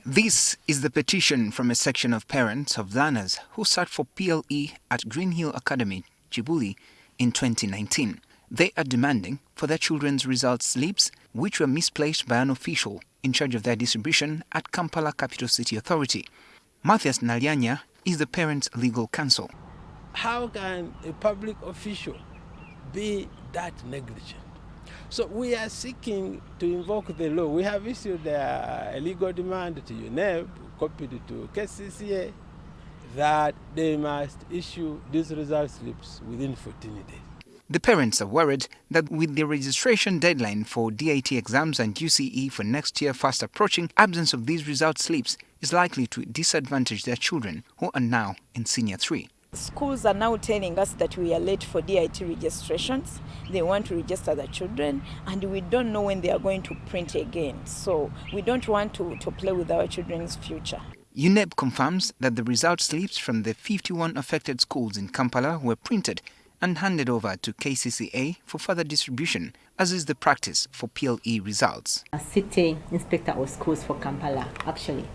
This is the petition from a section of parents of learners who sat for PLE at Green Hill Academy, Chibuli, in 2019. They are demanding for their children's results slips, which were misplaced by an official in charge of their distribution at Kampala Capital City Authority. Matthias Nalyanya is the parents' legal counsel. How can a public official be that negligent? So we are seeking to invoke the law. We have issued a legal demand to UNEB, copied to KCCA, that they must issue these result slips within 14 days. The parents are worried that with the registration deadline for DIT exams and UCE for next year fast approaching, absence of these result slips is likely to disadvantage their children who are now in Senior 3. Schools are now telling us that we are late for DIT registrations. They want to register the children, and we don't know when they are going to print again. So we don't want to play with our children's future. UNEB confirms that the result slips from the 51 affected schools in Kampala were printed and handed over to KCCA for further distribution, as is the practice for PLE results. A city inspector of schools for Kampala actually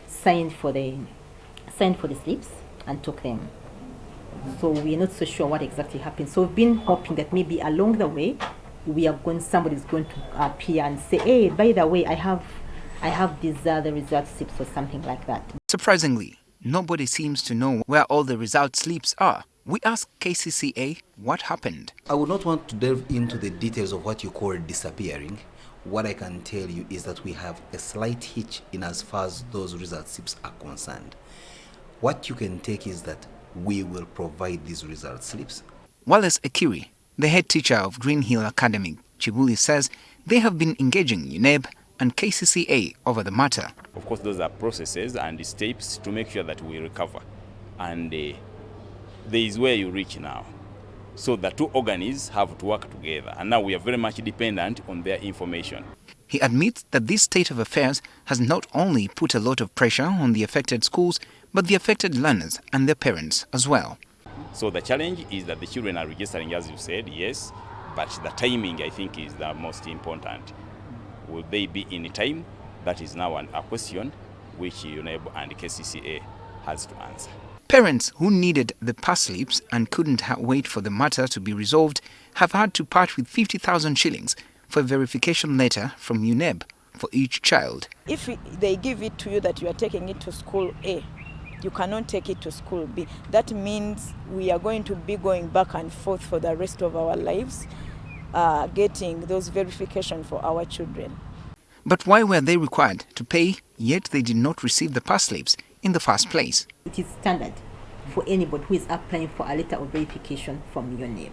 signed for the slips and took them. So we're not so sure what exactly happened. So we've been hoping that maybe along the way somebody's going to appear and say, hey, by the way, I have these the result slips or something like that. Surprisingly, nobody seems to know where all the result slips are. We asked KCCA what happened. I would not want to delve into the details of what you call disappearing. What I can tell you is that we have a slight hitch in as far as those result slips are concerned. What you can take is that we will provide these result slips. Wallace Ekiri, the head teacher of Green Hill Academy, Chibuli, says they have been engaging UNEB and KCCA over the matter. Of course, those are processes and steps to make sure that we recover. And there is where you reach now. So the two organs have to work together. And now we are very much dependent on their information. He admits that this state of affairs has not only put a lot of pressure on the affected schools, but the affected learners and their parents as well. So the challenge is that the children are registering, as you said, yes, but the timing, I think, is the most important. Will they be in time? That is now a question which UNEB and KCCA has to answer. Parents who needed the pass slips and couldn't wait for the matter to be resolved have had to part with 50,000 shillings for a verification letter from UNEB for each child. If they give it to you that you are taking it to school A, you cannot take it to school B. That means we are going to be going back and forth for the rest of our lives, getting those verifications for our children. But why were they required to pay, yet they did not receive the pass slips in the first place? It is standard for anybody who is applying for a letter of verification from UNEB.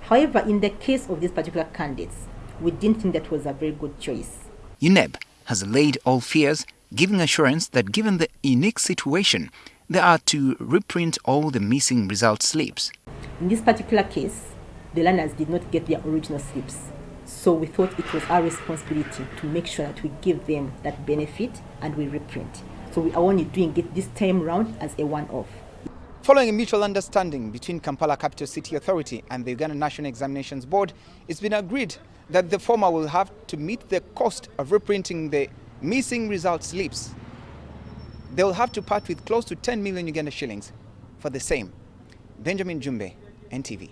However, in the case of these particular candidates, we didn't think that was a very good choice. UNEB has allayed all fears, giving assurance that given the unique situation, they are to reprint all the missing result slips. In this particular case, the learners did not get their original slips. So we thought it was our responsibility to make sure that we give them that benefit and we reprint. So we are only doing it this time round as a one-off. Following a mutual understanding between Kampala Capital City Authority and the Uganda National Examinations Board, it's been agreed that the former will have to meet the cost of reprinting the missing result slips. They will have to part with close to 10 million Uganda shillings for the same. Benjamin Jumbe, NTV.